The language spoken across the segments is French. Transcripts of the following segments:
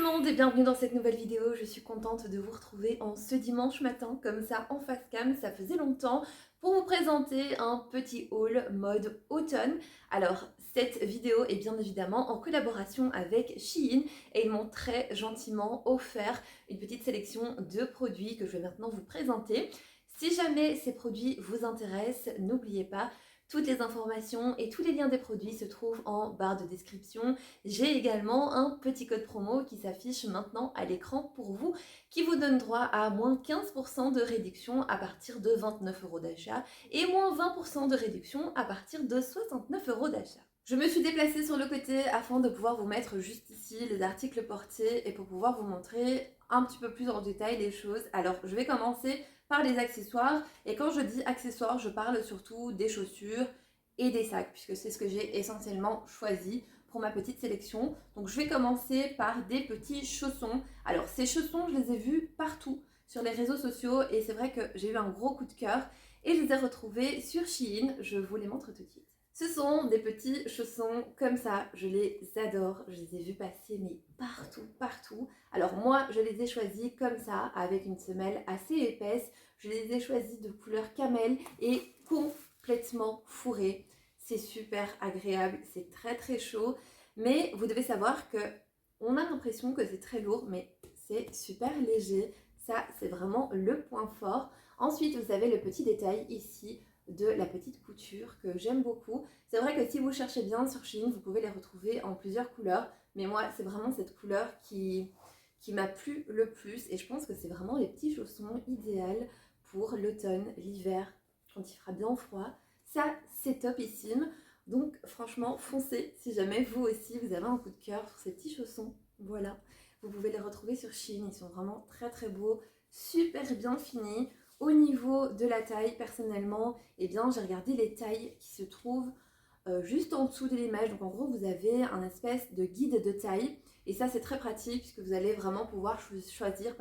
monde et bienvenue dans cette nouvelle vidéo. Je suis contente de vous retrouver en ce dimanche matin, comme ça en face cam, ça faisait longtemps, pour vous présenter un petit haul mode automne. Alors cette vidéo est bien évidemment en collaboration avec Shein et ils m'ont très gentiment offert une petite sélection de produits que je vais maintenant vous présenter. Si jamais ces produits vous intéressent, n'oubliez pas, toutes les informations et tous les liens des produits se trouvent en barre de description. J'ai également un petit code promo qui s'affiche maintenant à l'écran pour vous, qui vous donne droit à moins 15% de réduction à partir de 29 € d'achat et moins 20% de réduction à partir de 69 € d'achat. Je me suis déplacée sur le côté afin de pouvoir vous mettre juste ici les articles portés et pour pouvoir vous montrer un petit peu plus en détail les choses. Alors je vais commencer par les accessoires et quand je dis accessoires, je parle surtout des chaussures et des sacs puisque c'est ce que j'ai essentiellement choisi pour ma petite sélection. Donc je vais commencer par des petits chaussons. Alors ces chaussons, je les ai vus partout sur les réseaux sociaux et c'est vrai que j'ai eu un gros coup de cœur et je les ai retrouvés sur Shein. Je vous les montre tout de suite. Ce sont des petits chaussons comme ça, je les adore, je les ai vus passer mais partout. Alors moi je les ai choisis comme ça avec une semelle assez épaisse, je les ai choisis de couleur camel et complètement fourrés. C'est super agréable, c'est très chaud, mais vous devez savoir que on a l'impression que c'est très lourd mais c'est super léger, ça c'est vraiment le point fort. Ensuite vous avez le petit détail ici de la petite couture que j'aime beaucoup. C'est vrai que si vous cherchez bien sur Shein, vous pouvez les retrouver en plusieurs couleurs, mais moi c'est vraiment cette couleur qui m'a plu le plus et je pense que c'est vraiment les petits chaussons idéaux pour l'automne, l'hiver, quand il fera bien froid. Ça c'est topissime, donc franchement foncez si jamais vous aussi vous avez un coup de cœur pour ces petits chaussons. Voilà, vous pouvez les retrouver sur Shein, ils sont vraiment très beaux, super bien finis. Au niveau de la taille, personnellement, eh bien, j'ai regardé les tailles qui se trouvent juste en dessous de l'image. Donc en gros, vous avez un espèce de guide de taille. Et ça, c'est très pratique puisque vous allez vraiment pouvoir choisir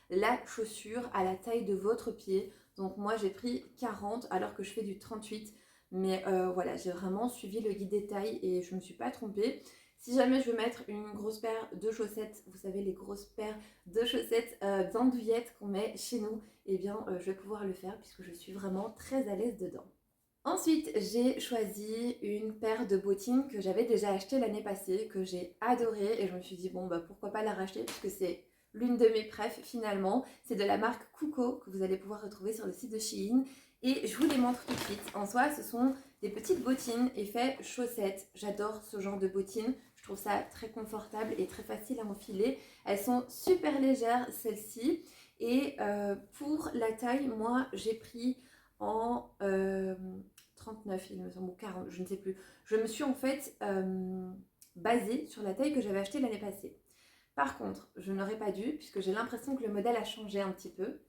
la chaussure à la taille de votre pied. Donc moi, j'ai pris 40 alors que je fais du 38. Mais voilà, j'ai vraiment suivi le guide des tailles et je ne me suis pas trompée. Si jamais je veux mettre une grosse paire de chaussettes, vous savez les grosses paires de chaussettes d'andouillettes qu'on met chez nous, eh bien je vais pouvoir le faire puisque je suis vraiment très à l'aise dedans. Ensuite, j'ai choisi une paire de bottines que j'avais déjà achetée l'année passée, que j'ai adorée et je me suis dit bon bah pourquoi pas la racheter puisque c'est l'une de mes préf finalement. C'est de la marque Kuko que vous allez pouvoir retrouver sur le site de Shein et je vous les montre tout de suite. En soi, ce sont des petites bottines effet chaussettes. J'adore ce genre de bottines. Je trouve ça très confortable et très facile à enfiler. Elles sont super légères celles-ci et pour la taille, moi j'ai pris en 39 il me semble, ou 40, je ne sais plus. Je me suis en fait basée sur la taille que j'avais achetée l'année passée. Par contre, je n'aurais pas dû, puisque j'ai l'impression que le modèle a changé un petit peu.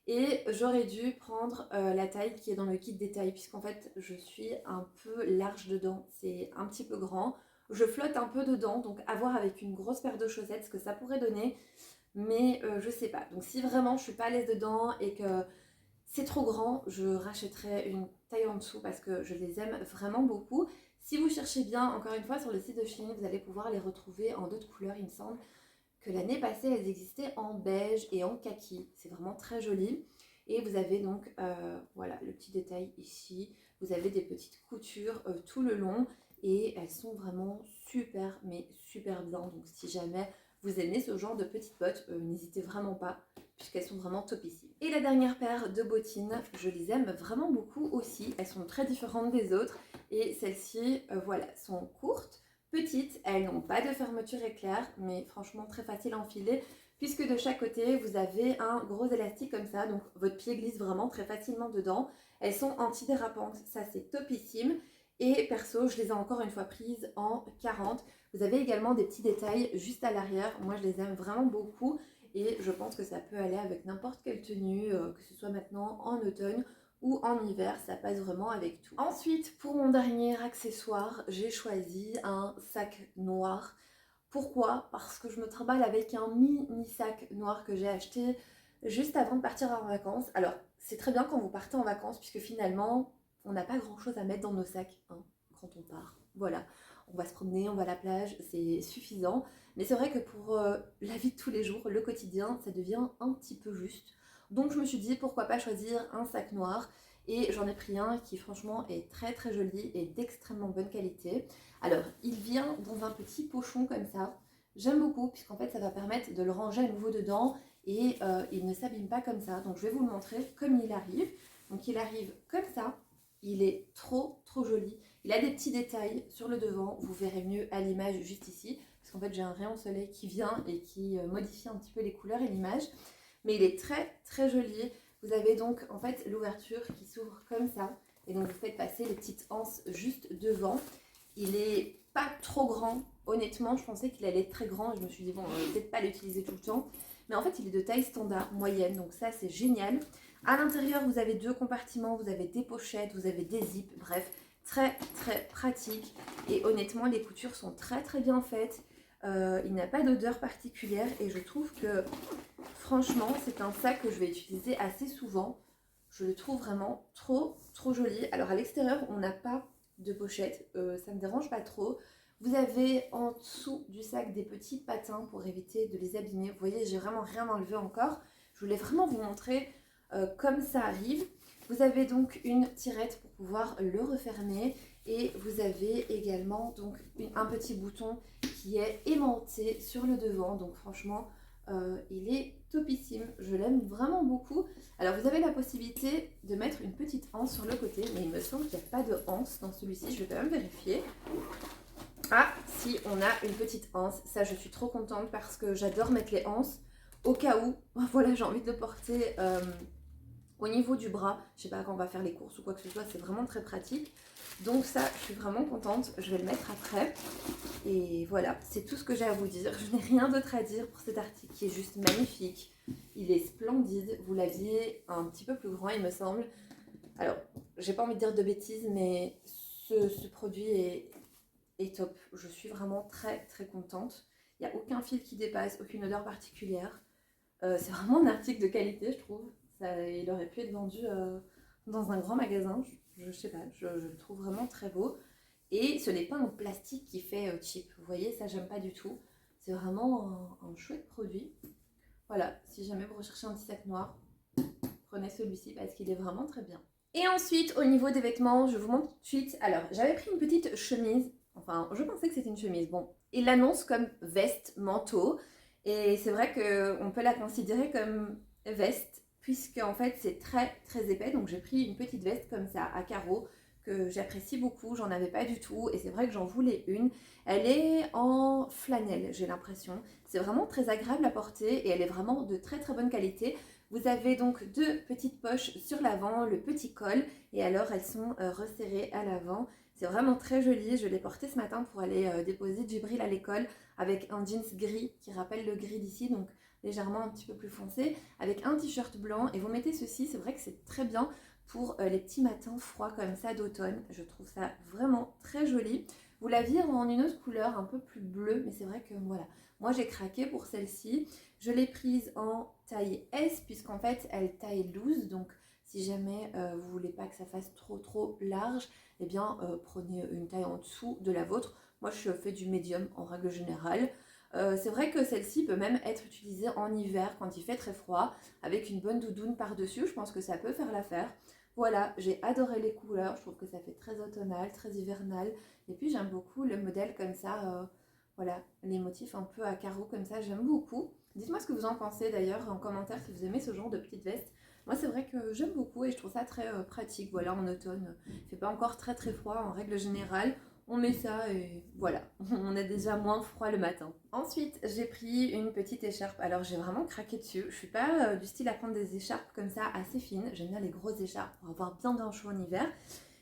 Et j'aurais dû prendre la taille qui est dans le kit des tailles, puisqu'en fait, je suis un peu large dedans. C'est un petit peu grand. Je flotte un peu dedans, donc à voir avec une grosse paire de chaussettes ce que ça pourrait donner. Mais je sais pas. Donc si vraiment je suis pas à l'aise dedans et que c'est trop grand, je rachèterai une taille en dessous parce que je les aime vraiment beaucoup. Si vous cherchez bien, encore une fois, sur le site de Shein, vous allez pouvoir les retrouver en d'autres couleurs. Il me semble que l'année passée, elles existaient en beige et en kaki. C'est vraiment très joli. Et vous avez donc, voilà, le petit détail ici. Vous avez des petites coutures tout le long et elles sont vraiment super, mais super bien. Donc si jamais vous aimez ce genre de petites bottes, n'hésitez vraiment pas puisqu'elles sont vraiment topissimes. Et la dernière paire de bottines, je les aime vraiment beaucoup aussi. Elles sont très différentes des autres et celles-ci, voilà, sont courtes, petites. Elles n'ont pas de fermeture éclair, mais franchement très facile à enfiler puisque de chaque côté, vous avez un gros élastique comme ça. Donc votre pied glisse vraiment très facilement dedans. Elles sont antidérapantes, ça c'est topissime. Et perso, je les ai encore une fois prises en 40. Vous avez également des petits détails juste à l'arrière. Moi, je les aime vraiment beaucoup. Et je pense que ça peut aller avec n'importe quelle tenue, que ce soit maintenant en automne ou en hiver, ça passe vraiment avec tout. Ensuite, pour mon dernier accessoire, j'ai choisi un sac noir. Pourquoi? Parce que je me trimballe avec un mini sac noir que j'ai acheté juste avant de partir en vacances. Alors, c'est très bien quand vous partez en vacances puisque finalement, on n'a pas grand chose à mettre dans nos sacs hein, quand on part. Voilà. on va se promener, on va à la plage, c'est suffisant. Mais c'est vrai que pour la vie de tous les jours, le quotidien, ça devient un petit peu juste. Donc je me suis dit pourquoi pas choisir un sac noir et j'en ai pris un qui franchement est très très joli et d'extrêmement bonne qualité. Alors il vient dans un petit pochon comme ça. J'aime beaucoup puisqu'en fait ça va permettre de le ranger à nouveau dedans et il ne s'abîme pas comme ça. Donc je vais vous le montrer comme il arrive. Donc il arrive comme ça. Il est trop trop joli. Il a des petits détails sur le devant. Vous verrez mieux à l'image juste ici. Parce qu'en fait j'ai un rayon soleil qui vient et qui modifie un petit peu les couleurs et l'image. Mais il est très très joli. Vous avez donc en fait l'ouverture qui s'ouvre comme ça. Et donc vous faites passer les petites anses juste devant. Il est pas trop grand. Honnêtement, je pensais qu'il allait être très grand. Et je me suis dit, bon, peut-être pas l'utiliser tout le temps. Mais en fait, il est de taille standard, moyenne. Donc ça, c'est génial. À l'intérieur, vous avez 2 compartiments. Vous avez des pochettes, vous avez des zips. Bref, très très pratique. Et honnêtement, les coutures sont très très bien faites. Il n'a pas d'odeur particulière. Et je trouve que, franchement, c'est un sac que je vais utiliser assez souvent. Je le trouve vraiment trop trop joli. Alors à l'extérieur, on n'a pas de pochette, ça ne me dérange pas trop. Vous avez en dessous du sac des petits patins pour éviter de les abîmer. Vous voyez, j'ai vraiment rien enlevé encore. Je voulais vraiment vous montrer comme ça arrive. Vous avez donc une tirette pour pouvoir le refermer et vous avez également donc un petit bouton qui est aimanté sur le devant. Donc franchement, il est topissime. Je l'aime vraiment beaucoup. Alors vous avez la possibilité de mettre une petite anse sur le côté, mais il me semble qu'il n'y a pas de anse dans celui-ci. Je vais quand même vérifier. Ah, si, on a une petite anse. Ça, je suis trop contente parce que j'adore mettre les anses au cas où, voilà, j'ai envie de le porter au niveau du bras. Je sais pas, quand on va faire les courses ou quoi que ce soit, c'est vraiment très pratique. Donc ça, je suis vraiment contente. Je vais le mettre après. Et voilà, c'est tout ce que j'ai à vous dire. Je n'ai rien d'autre à dire pour cet article qui est juste magnifique. Il est splendide. Vous l'aviez un petit peu plus grand, il me semble. Alors, j'ai pas envie de dire de bêtises, mais ce produit est top. Je suis vraiment très très contente. Il n'y a aucun fil qui dépasse, aucune odeur particulière. C'est vraiment un article de qualité, je trouve. Ça, il aurait pu être vendu dans un grand magasin. Je sais pas, je le trouve vraiment très beau. Et ce n'est pas un plastique qui fait cheap. Vous voyez, ça j'aime pas du tout. C'est vraiment un chouette produit. Voilà, si jamais vous recherchez un petit sac noir, prenez celui-ci parce qu'il est vraiment très bien. Et ensuite, au niveau des vêtements, je vous montre tout de suite. Alors, j'avais pris une petite chemise. Enfin, je pensais que c'était une chemise. Bon, il l'annonce comme veste, manteau. Et c'est vrai qu'on peut la considérer comme veste, puisque en fait, c'est très très épais. Donc, j'ai pris une petite veste comme ça, à carreaux, que j'apprécie beaucoup. J'en avais pas du tout. Et c'est vrai que j'en voulais une. Elle est en flanelle, j'ai l'impression. C'est vraiment très agréable à porter et elle est vraiment de très très bonne qualité. Vous avez donc 2 petites poches sur l'avant, le petit col, et alors elles sont resserrées à l'avant. C'est vraiment très joli. Je l'ai porté ce matin pour aller déposer Djibril à l'école avec un jeans gris qui rappelle le gris d'ici, donc légèrement un petit peu plus foncé, avec un t-shirt blanc. Et vous mettez ceci, c'est vrai que c'est très bien pour les petits matins froids comme ça d'automne. Je trouve ça vraiment très joli. Vous l'aviez en une autre couleur, un peu plus bleue, mais c'est vrai que voilà, moi j'ai craqué pour celle-ci. Je l'ai prise en taille S puisqu'en fait elle taille loose, donc si jamais vous voulez pas que ça fasse trop large, eh bien prenez une taille en dessous de la vôtre. Moi je fais du médium en règle générale. C'est vrai que celle-ci peut même être utilisée en hiver quand il fait très froid, avec une bonne doudoune par-dessus, je pense que ça peut faire l'affaire. Voilà, j'ai adoré les couleurs, je trouve que ça fait très automnal, très hivernal, et puis j'aime beaucoup le modèle comme ça, voilà, les motifs un peu à carreaux comme ça, j'aime beaucoup. Dites-moi ce que vous en pensez d'ailleurs en commentaire si vous aimez ce genre de petite veste. Moi c'est vrai que j'aime beaucoup et je trouve ça très pratique, voilà, en automne. Il fait pas encore très très froid en règle générale. On met ça et voilà, on a déjà moins froid le matin. Ensuite, j'ai pris une petite écharpe. Alors j'ai vraiment craqué dessus. Je suis pas du style à prendre des écharpes comme ça assez fines. J'aime bien les grosses écharpes pour avoir bien chaud en hiver.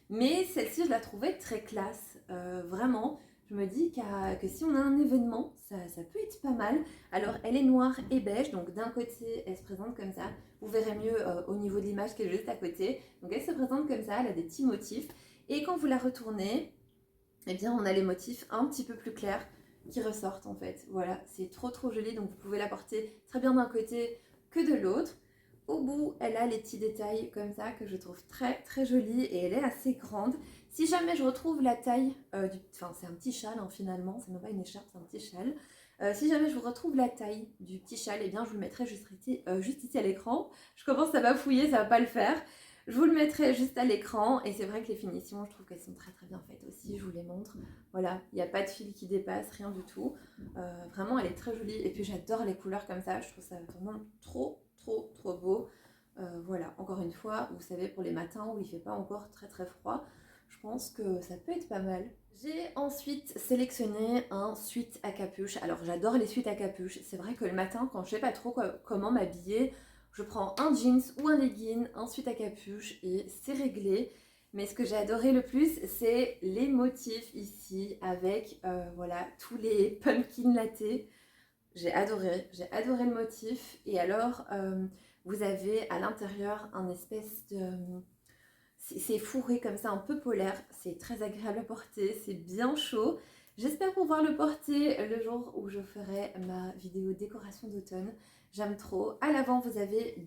Mais celle-ci, je la trouvais très classe. Vraiment, je me dis que si on a un événement, ça peut être pas mal. Alors, elle est noire et beige. Donc, d'un côté, elle se présente comme ça. Vous verrez mieux au niveau de l'image qui est juste à côté. Donc, elle se présente comme ça. Elle a des petits motifs. Et quand vous la retournez, eh bien, on a les motifs un petit peu plus clairs qui ressortent en fait. Voilà, c'est trop joli. Donc, vous pouvez la porter très bien d'un côté que de l'autre. au bout, elle a les petits détails comme ça que je trouve très très jolis et elle est assez grande. Si jamais je retrouve la taille, enfin c'est un petit châle hein, finalement, c'est même pas une écharpe, c'est un petit châle. Si jamais je vous retrouve la taille du petit châle, eh bien je vous le mettrai juste ici à l'écran. Je commence à bafouiller, ça va pas le faire. Je vous le mettrai juste à l'écran et c'est vrai que les finitions, je trouve qu'elles sont très très bien faites aussi, je vous les montre. Voilà, il n'y a pas de fil qui dépasse, rien du tout. Vraiment, elle est très jolie et puis j'adore les couleurs comme ça, je trouve ça vraiment trop beau. Voilà, encore une fois, vous savez, pour les matins où il fait pas encore très très froid, je pense que ça peut être pas mal. J'ai ensuite sélectionné un sweat à capuche. Alors j'adore les sweats à capuche. C'est vrai que le matin, quand je sais pas trop comment m'habiller, je prends un jeans ou un legging, un sweat à capuche et c'est réglé. Mais ce que j'ai adoré le plus, c'est les motifs ici avec voilà, tous les pumpkin latte. J'ai adoré le motif. Et alors, vous avez à l'intérieur un espèce de... C'est fourré comme ça, un peu polaire. C'est très agréable à porter, c'est bien chaud. J'espère pouvoir le porter le jour où je ferai ma vidéo décoration d'automne. J'aime trop. À l'avant, vous avez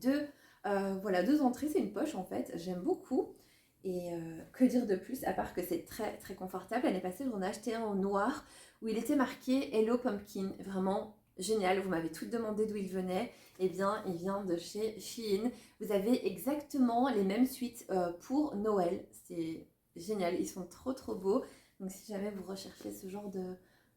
voilà, deux entrées. C'est une poche en fait. J'aime beaucoup. Et que dire de plus, à part que c'est très très confortable. L'année passée, j'en ai acheté un en noir où il était marqué Hello Pumpkin. Vraiment génial. Vous m'avez toutes demandé d'où il venait. Eh bien, il vient de chez Shein. Vous avez exactement les mêmes suites pour Noël. C'est génial. Ils sont trop beaux. Donc, si jamais vous recherchez ce genre de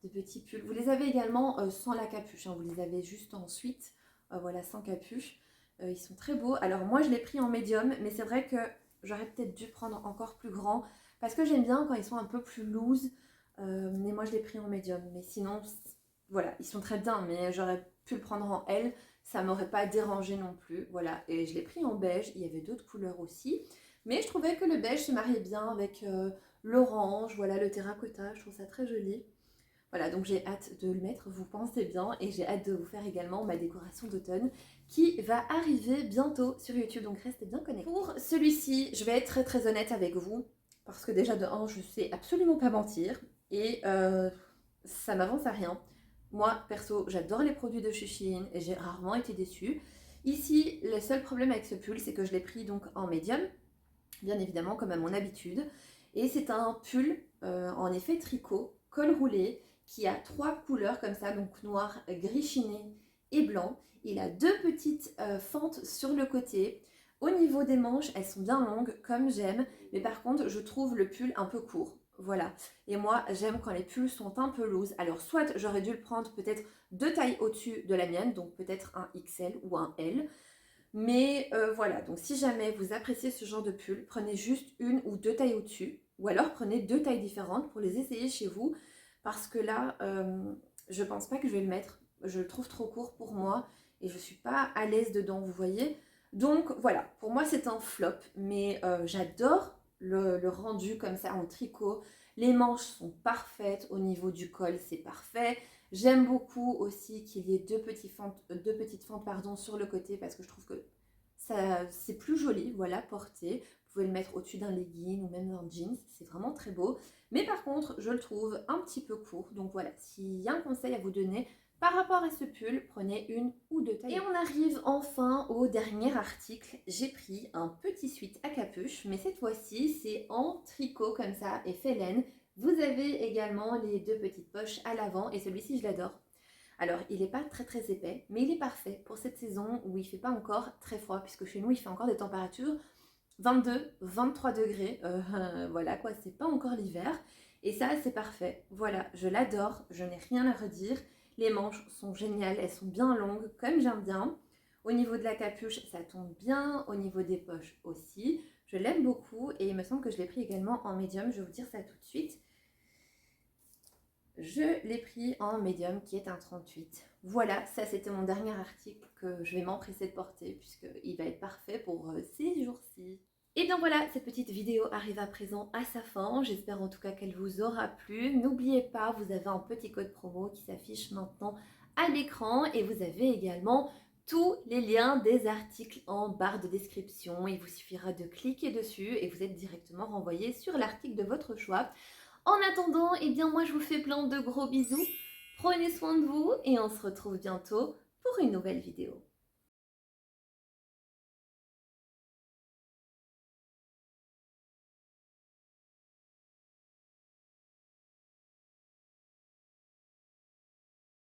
petits pulls, vous les avez également sans la capuche. Hein. Vous les avez juste en suite. Voilà, sans capuche. Ils sont très beaux. Alors, moi, je l'ai pris en médium. Mais c'est vrai que j'aurais peut-être dû prendre encore plus grand. Parce que j'aime bien quand ils sont un peu plus loose. Mais moi, je l'ai pris en médium. Mais sinon, voilà, ils sont très bien. Mais j'aurais pu le prendre en L. Ça m'aurait pas dérangé non plus, voilà. Et je l'ai pris en beige, il y avait d'autres couleurs aussi. Mais je trouvais que le beige se mariait bien avec l'orange, voilà, le terracotta, je trouve ça très joli. Voilà, donc j'ai hâte de le mettre, vous pensez bien, et j'ai hâte de vous faire également ma décoration d'automne qui va arriver bientôt sur YouTube, donc restez bien connectés. Pour celui-ci, je vais être très honnête avec vous, parce que déjà de 1, je sais absolument pas mentir, et ça m'avance à rien. Moi, perso, j'adore les produits de chez Shein et j'ai rarement été déçue. Ici, le seul problème avec ce pull, c'est que je l'ai pris donc en médium, bien évidemment, comme à mon habitude. Et c'est un pull en effet tricot, col roulé, qui a 3 couleurs comme ça, donc noir, gris chiné et blanc. Il a 2 petites fentes sur le côté. Au niveau des manches, elles sont bien longues, comme j'aime, mais par contre, je trouve le pull un peu court. Voilà. Et moi, j'aime quand les pulls sont un peu loose. Alors, soit j'aurais dû le prendre peut-être 2 tailles au-dessus de la mienne, donc peut-être un XL ou un L. Mais voilà, donc si jamais vous appréciez ce genre de pull, prenez juste 1 ou 2 tailles au-dessus. Ou alors prenez 2 tailles différentes pour les essayer chez vous. Parce que là, je pense pas que je vais le mettre. Je le trouve trop court pour moi. Et je suis pas à l'aise dedans, vous voyez. Donc voilà, pour moi c'est un flop. Mais j'adore le rendu comme ça en tricot. Les manches sont parfaites. Au niveau du col, c'est parfait. J'aime beaucoup aussi qu'il y ait deux petites fentes pardon, sur le côté parce que je trouve que c'est plus joli, voilà, porté. Vous pouvez le mettre au-dessus d'un legging ou même d'un jeans, c'est vraiment très beau. Mais par contre, je le trouve un petit peu court. Donc voilà, s'il y a un conseil à vous donner par rapport à ce pull, prenez 1 ou 2 tailles. Et on arrive enfin au dernier article. J'ai pris un petit sweat à capuche, mais cette fois-ci, c'est en tricot comme ça, effet laine. Vous avez également les 2 petites poches à l'avant et celui-ci, je l'adore. Alors, il n'est pas très épais, mais il est parfait pour cette saison où il ne fait pas encore très froid, puisque chez nous, il fait encore des températures 22, 23 degrés. Voilà quoi, c'est pas encore l'hiver. Et ça, c'est parfait. Voilà, je l'adore, je n'ai rien à redire. Les manches sont géniales, elles sont bien longues, comme j'aime bien. Au niveau de la capuche, ça tombe bien. Au niveau des poches aussi. Je l'aime beaucoup et il me semble que je l'ai pris également en médium. Je vais vous dire ça tout de suite. Je l'ai pris en médium qui est un 38. Voilà, ça c'était mon dernier article que je vais m'empresser de porter puisqu'il va être parfait pour ces jours-ci. Et bien voilà, cette petite vidéo arrive à présent à sa fin. J'espère en tout cas qu'elle vous aura plu. N'oubliez pas, vous avez un petit code promo qui s'affiche maintenant à l'écran et vous avez également tous les liens des articles en barre de description. Il vous suffira de cliquer dessus et vous êtes directement renvoyé sur l'article de votre choix. En attendant, eh bien moi je vous fais plein de gros bisous. Prenez soin de vous et on se retrouve bientôt pour une nouvelle vidéo.